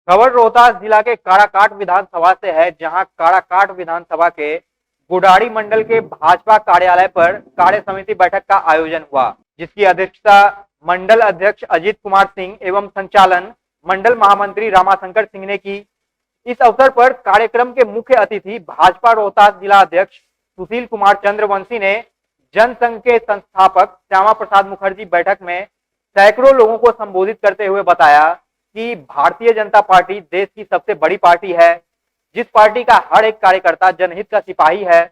खबर रोहतास जिला के काराकाट विधानसभा से है, जहां काराकाट विधानसभा के गुडारी मंडल के भाजपा कार्यालय पर कार्य समिति बैठक का आयोजन हुआ, जिसकी अध्यक्षता मंडल अध्यक्ष अजीत कुमार सिंह एवं संचालन मंडल महामंत्री रामाशंकर सिंह ने की। इस अवसर पर कार्यक्रम के मुख्य अतिथि भाजपा रोहतास जिला अध्यक्ष सुशील कुमार चंद्रवंशी ने जनसंघ के संस्थापक श्यामा प्रसाद मुखर्जी बैठक में सैकड़ों लोगों को संबोधित करते हुए बताया कि भारतीय जनता पार्टी देश की सबसे बड़ी पार्टी है, जिस पार्टी का हर एक कार्यकर्ता जनहित का सिपाही है,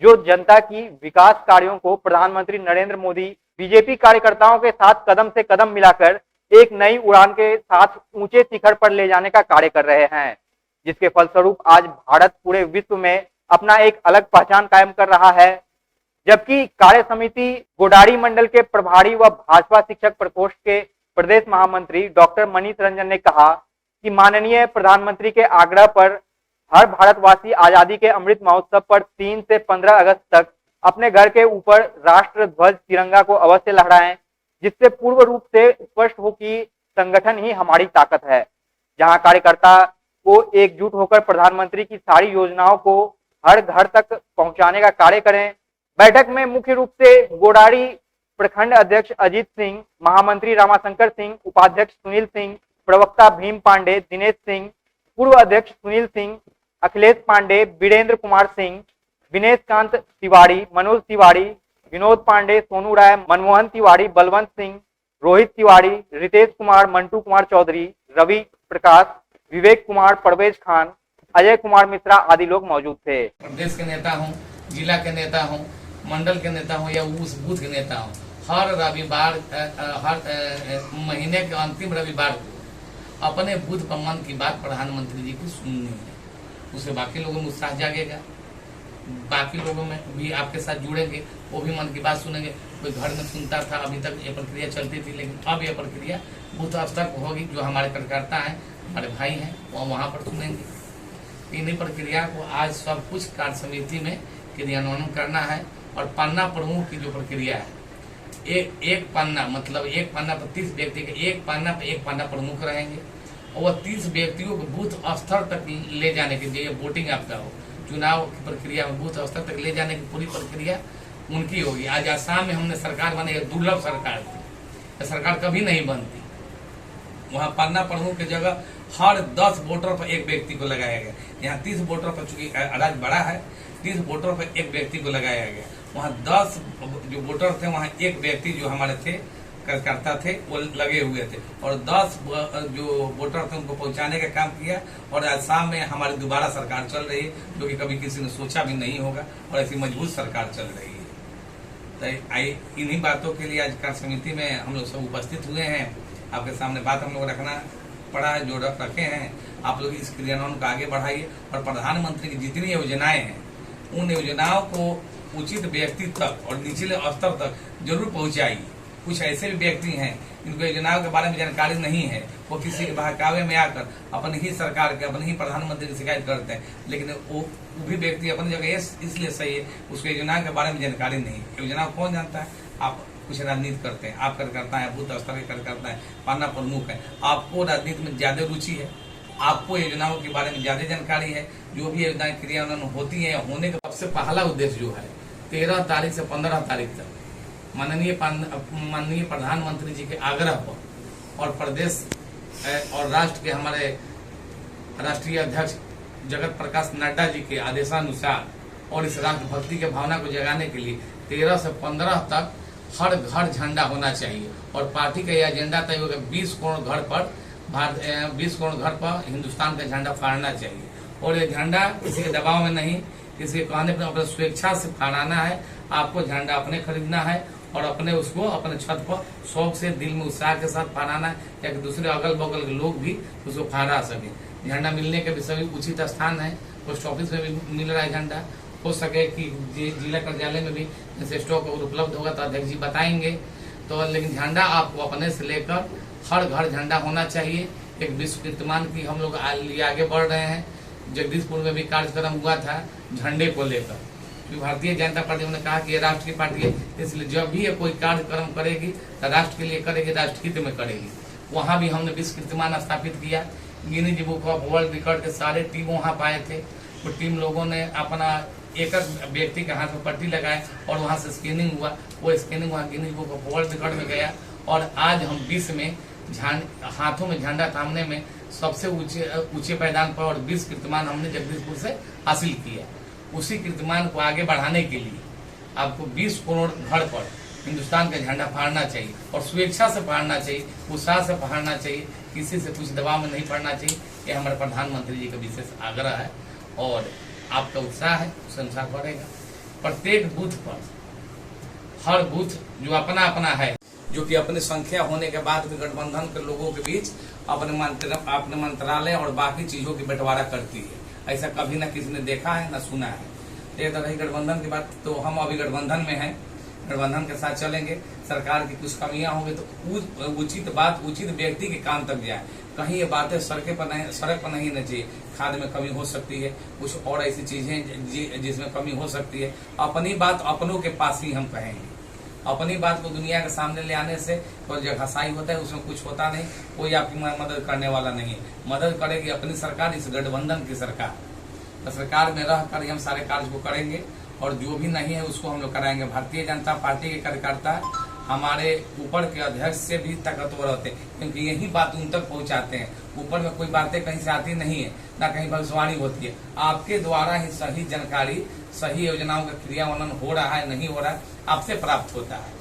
जो जनता की विकास कार्यों को प्रधानमंत्री नरेंद्र मोदी बीजेपी कार्यकर्ताओं के साथ कदम से कदम मिलाकर एक नई उड़ान के साथ ऊंचे शिखर पर ले जाने का कार्य कर रहे हैं, जिसके फलस्वरूप आज भारत पूरे विश्व में अपना एक अलग पहचान कायम कर रहा है। जबकि कार्य समिति गोडारी मंडल के प्रभारी व भाजपा शिक्षक प्रकोष्ठ के प्रदेश महामंत्री डॉक्टर मनीष रंजन ने कहा कि माननीय प्रधानमंत्री के आग्रह पर हर भारतवासी आजादी के अमृत महोत्सव पर 3 से 15 अगस्त तक अपने घर के ऊपर राष्ट्र ध्वज तिरंगा को अवश्य लहराएं, जिससे पूर्व रूप से स्पष्ट हो कि संगठन ही हमारी ताकत है। जहां कार्यकर्ता को एकजुट होकर प्रधानमंत्री की सारी योजनाओं को हर घर तक पहुंचाने का कार्य करें। बैठक में मुख्य रूप से गोडारी प्रखंड अध्यक्ष अजीत सिंह, महामंत्री रामाशंकर सिंह, उपाध्यक्ष सुनील सिंह, प्रवक्ता भीम पांडे, दिनेश सिंह, पूर्व अध्यक्ष सुनील सिंह, अखिलेश पांडे, वीरेंद्र कुमार सिंह, विनेश कांत तिवारी, मनोज तिवारी, विनोद पांडे, सोनू राय, मनमोहन तिवारी, बलवंत सिंह, रोहित तिवारी, रितेश कुमार, मंटू कुमार चौधरी, रवि प्रकाश, विवेक कुमार, परवेज खान, अजय कुमार मिश्रा आदि लोग मौजूद थे। प्रदेश के नेता हूँ, जिला के नेता हूँ, मंडल के नेता हूँ या उस बूथ के नेता हूँ, हर रविवार हर महीने के अंतिम रविवार को अपने बूथ पर मन की बात प्रधानमंत्री जी की सुननी है। उससे बाकी लोगों में उत्साह जागेगा, बाकी लोगों में भी आपके साथ जुड़ेंगे, वो भी मन की बात सुनेंगे। कोई घर में सुनता था, अभी तक ये प्रक्रिया चलती थी, लेकिन अब ये प्रक्रिया बूथ स्तर पर होगी। जो हमारे कार्यकर्ता हैं, हमारे भाई हैं, वो वहाँ पर सुनेंगे। इन्हीं प्रक्रिया को आज सब कुछ कार्य समिति में क्रियान्वयन करना है। और पन्ना प्रमुख की जो प्रक्रिया है, एक पन्ना मतलब एक पन्ना पर 30 व्यक्ति के एक पन्ना प्रमुख रहेंगे, और वह 30 व्यक्तियों को बूथ स्तर तक ले जाने के लिए वोटिंग आपका हो, चुनाव की प्रक्रिया में बूथ स्तर तक ले जाने की पूरी प्रक्रिया उनकी होगी। आज आसाम में हमने सरकार बनाई, दुर्लभ सरकार थी, सरकार कभी नहीं बनती। वहाँ पन्ना प्रमुख की जगह हर 10 वोटर पर एक व्यक्ति को लगाया गया। यहाँ 30 वोटर पर, चूंकि राज्य बड़ा है, 30 वोटर पर एक व्यक्ति को लगाया गया। वहाँ 10 जो वोटर थे, वहाँ एक व्यक्ति जो हमारे थे कार्यकर्ता थे वो लगे हुए थे, और 10 जो वोटर थे उनको पहुंचाने का काम किया। और आसाम में हमारी दोबारा सरकार चल रही है, जो कि कभी किसी ने सोचा भी नहीं होगा, और ऐसी मजबूत सरकार चल रही है। तो इन्हीं बातों के लिए आज कार्य समिति में हम लोग सब उपस्थित हुए हैं। आपके सामने बात हम लोग रखना पड़ा है, जो रखे हैं। आप लोग इस क्रियान्वयन को आगे बढ़ाइए, और प्रधानमंत्री की जितनी योजनाएं हैं, उन योजनाओं को उचित व्यक्ति तक और निचले स्तर तक जरूर पहुंचाइए। कुछ ऐसे भी व्यक्ति हैं जिनको योजनाओं के बारे में जानकारी नहीं है, वो किसी के बहकावे में आकर अपनी ही सरकार के, अपने ही प्रधानमंत्री की शिकायत करते हैं, लेकिन वो भी व्यक्ति अपनी जगह इसलिए सही है, उसको योजनाओं के बारे में जानकारी नहीं। योजना कौन जानता है? आप कुछ राजनीति करते हैं, आप कार्यकर्ता है, बूथ स्तर के कार्यकर्ता है, पन्ना प्रमुख है, आपको राजनीति में ज्यादा रुचि है, आपको योजनाओं के बारे में ज्यादा जानकारी है। जो भी योजनाएं क्रियान्वयन होती है, होने का सबसे पहला उद्देश्य जो है 13 तारीख से 15 तारीख तक माननीय प्रधानमंत्री जी के आग्रह पर और प्रदेश और राष्ट्र के हमारे राष्ट्रीय अध्यक्ष जगत प्रकाश नड्डा जी के आदेशानुसार और इस राष्ट्रभक्ति के भावना को जगाने के लिए 13 से 15 तक हर घर झंडा होना चाहिए। और पार्टी का यह एजेंडा तय होगा 20 करोड़ घर पर 20 करोड़ घर पर हिंदुस्तान का झंडा फहराना चाहिए। और ये झंडा किसी के दबाव में नहीं, किसी के कहने पर अपने स्वेच्छा से फहराना है। आपको झंडा अपने खरीदना है और अपने उसको अपने छत पर शौक से, दिल में उत्साह के साथ फहराना है, या दूसरे अगल बगल के लोग भी उसको फहरा सके। झंडा मिलने के भी सभी उचित स्थान है, पोस्ट ऑफिस में भी मिल रहा है झंडा। हो सके कि जिला कार्यालय में भी जैसे स्टॉक उपलब्ध होगा तो अध्यक्ष जी बताएंगे। तो लेकिन झंडा आपको अपने से लेकर हर घर झंडा होना चाहिए। एक विश्व कीर्तिमान की हम लोग आगे बढ़ रहे हैं। जगदीशपुर में भी कार्यक्रम हुआ था झंडे को लेकर। भारतीय जनता पार्टी ने कहा कि ये राष्ट्र की पार्टी है, इसलिए जब भी ये कोई कार्यक्रम करेगी तो राष्ट्र के लिए करेगी, राष्ट्र हित में करेगी। वहाँ भी हमने विश्व कीर्तिमान स्थापित किया। Guinness book of world record के सारे टीम वहाँ पाए थे। वो टीम लोगों ने अपना एक व्यक्ति के हाथ में पट्टी लगाए और वहाँ से स्कैनिंग हुआ। वो स्कैनिंग वहाँ Guinness book of world record में गया और आज हम विश्व में हाथों में झंडा थामने में सबसे ऊंचे पायदान पर और 20 कीर्तिमान हमने जगदीशपुर से हासिल किया। उसी कीर्तिमान को आगे बढ़ाने के लिए आपको 20 करोड़ घर पर हिंदुस्तान का झंडा फहराना चाहिए और स्वेच्छा से फहराना चाहिए, उत्साह से फहराना चाहिए, किसी से कुछ दबाव में नहीं पड़ना चाहिए। ये हमारे प्रधानमंत्री जी का विशेष आग्रह है और आपका उत्साह है उससे अनुसार बढ़ेगा। प्रत्येक बूथ पर हर बूथ जो अपना अपना है, जो कि अपनी संख्या होने के बाद भी गठबंधन के लोगों के बीच अपने मंत्रालय और बाकी चीजों की बंटवारा करती है। ऐसा कभी ना किसी ने देखा है ना सुना है। एक तरह गठबंधन की बात, तो हम अभी गठबंधन में हैं, गठबंधन के साथ चलेंगे। सरकार की कुछ कमियां होंगी तो उचित बात उचित व्यक्ति के कान तक जाए। कहीं ये बातें सड़क पर नहीं न चाहिए। खाद में कमी हो सकती है, कुछ और ऐसी चीजें जिसमें कमी हो सकती है। अपनी बात अपनों के पास ही हम कहेंगे। अपनी बात को दुनिया के सामने ले आने से कोई जो घसाई होता है उसमें कुछ होता नहीं। कोई आपकी मदद करने वाला नहीं है। मदद करेगी अपनी सरकार, इस गठबंधन की सरकार। तो सरकार में रह कर हम सारे कार्य को करेंगे और जो भी नहीं है उसको हम लोग कराएंगे। भारतीय जनता पार्टी के कार्यकर्ता हमारे ऊपर के अध्यक्ष से भी ताकतवर होते हैं, क्योंकि यही बात उन तक पहुंचाते हैं। ऊपर में कोई बातें कहीं से आती नहीं है, ना कहीं भविष्यवाणी होती है। आपके द्वारा ही सही जानकारी, सही योजनाओं का क्रियान्वयन हो रहा है नहीं हो रहा है, आपसे प्राप्त होता है।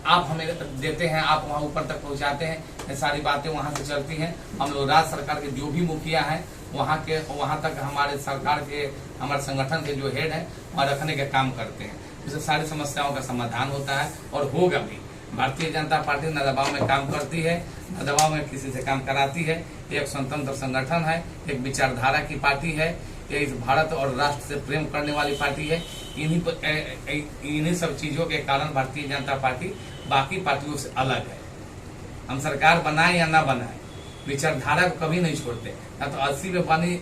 आप हमें देते हैं, आप वहाँ ऊपर तक पहुँचाते हैं, ये सारी बातें वहाँ से चलती हैं। हम लोग राज्य सरकार के जो भी मुखिया हैं वहाँ तक हमारे सरकार के, हमारे संगठन के जो हेड है वहाँ रखने के काम करते हैं। इससे सारी समस्याओं का समाधान होता है और होगा भी। भारतीय जनता पार्टी न दबाव में काम करती है, न दबाव में किसी से काम कराती है। एक स्वतंत्र संगठन है, एक विचारधारा की पार्टी है, ये इस भारत और राष्ट्र से प्रेम करने वाली पार्टी है। इन्हीं सब चीजों के कारण भारतीय जनता पार्टी बाकी पार्टियों से अलग है। हम सरकार बनाए या ना बनाए, विचारधारा को कभी नहीं छोड़ते। ना तो 80 में बनी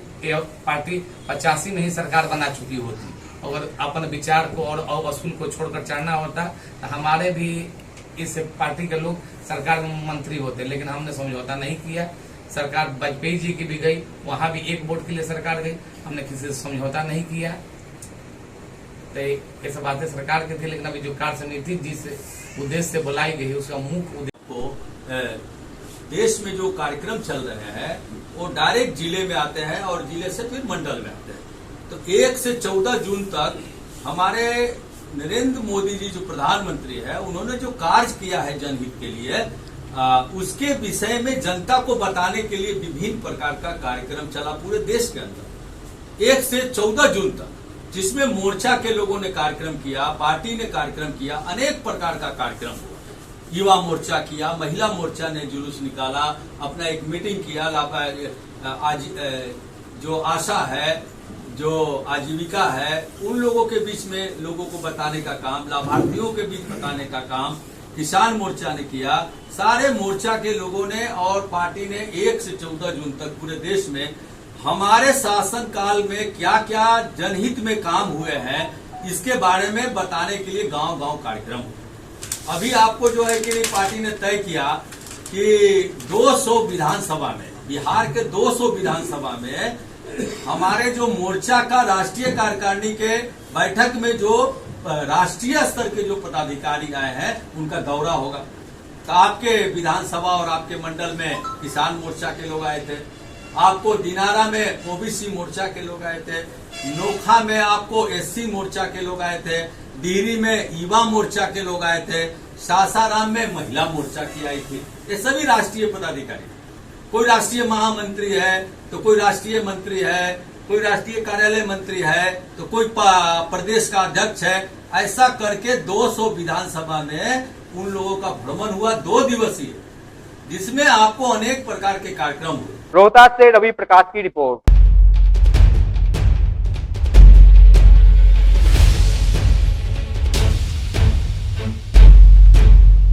पार्टी 85 में ही सरकार बना चुकी होती। अगर अपन विचार को और असूल को छोड़कर चढ़ना होता तो हमारे भी इस पार्टी के लोग सरकार में मंत्री होते, लेकिन हमने समझौता नहीं किया। सरकार वाजपेयी जी की भी गई, वहां भी एक वोट के लिए सरकार गई, हमने किसी से समझौता नहीं किया। तो ये सब बातें सरकार की थी, लेकिन अभी जो कार्य समिति जिस उद्देश्य से बुलाई गई उसका मुख्य उद्देश्य, देश में जो कार्यक्रम चल रहे हैं वो डायरेक्ट जिले में आते हैं और जिले से फिर मंडल में आते हैं। तो 1 से 14 जून तक हमारे नरेंद्र मोदी जी जो प्रधानमंत्री है, उन्होंने जो कार्य किया है जनहित के लिए, उसके विषय में जनता को बताने के लिए विभिन्न प्रकार का कार्यक्रम चला पूरे देश के अंदर 1 से 14 जून तक, जिसमें मोर्चा के लोगों ने कार्यक्रम किया, पार्टी ने कार्यक्रम किया, अनेक प्रकार का कार्यक्रम हुआ। युवा मोर्चा किया, महिला मोर्चा ने जुलूस निकाला, अपना एक मीटिंग किया। आज जो आशा है, जो आजीविका है, उन लोगों के बीच में लोगों को बताने का काम, लाभार्थियों के बीच बताने का काम किसान मोर्चा ने किया। सारे मोर्चा के लोगों ने और पार्टी ने 1 से 14 जून तक पूरे देश में हमारे शासन काल में क्या क्या जनहित में काम हुए हैं इसके बारे में बताने के लिए गांव गांव कार्यक्रम हुआ। अभी आपको जो है कि पार्टी ने तय किया कि 200 विधानसभा में, बिहार के 200 विधानसभा में हमारे जो मोर्चा का राष्ट्रीय कार्यकारिणी के बैठक में जो राष्ट्रीय स्तर के जो पदाधिकारी आए हैं उनका दौरा होगा। तो आपके विधानसभा और आपके मंडल में किसान मोर्चा के लोग आए थे, आपको दिनारा में ओबीसी मोर्चा के लोग आए थे, नोखा में आपको एससी मोर्चा के लोग आए थे, डिहरी में युवा मोर्चा के लोग आए थे, सासाराम में महिला मोर्चा की आई थी। ये सभी राष्ट्रीय पदाधिकारी, कोई राष्ट्रीय महामंत्री है तो कोई राष्ट्रीय मंत्री है, कोई राष्ट्रीय कार्यालय मंत्री है तो कोई प्रदेश का अध्यक्ष है। ऐसा करके 200 विधानसभा में उन लोगों का भ्रमण हुआ 2 दिवसीय, जिसमें आपको अनेक प्रकार के कार्यक्रम हुए। रोहतास से रवि प्रकाश की रिपोर्ट।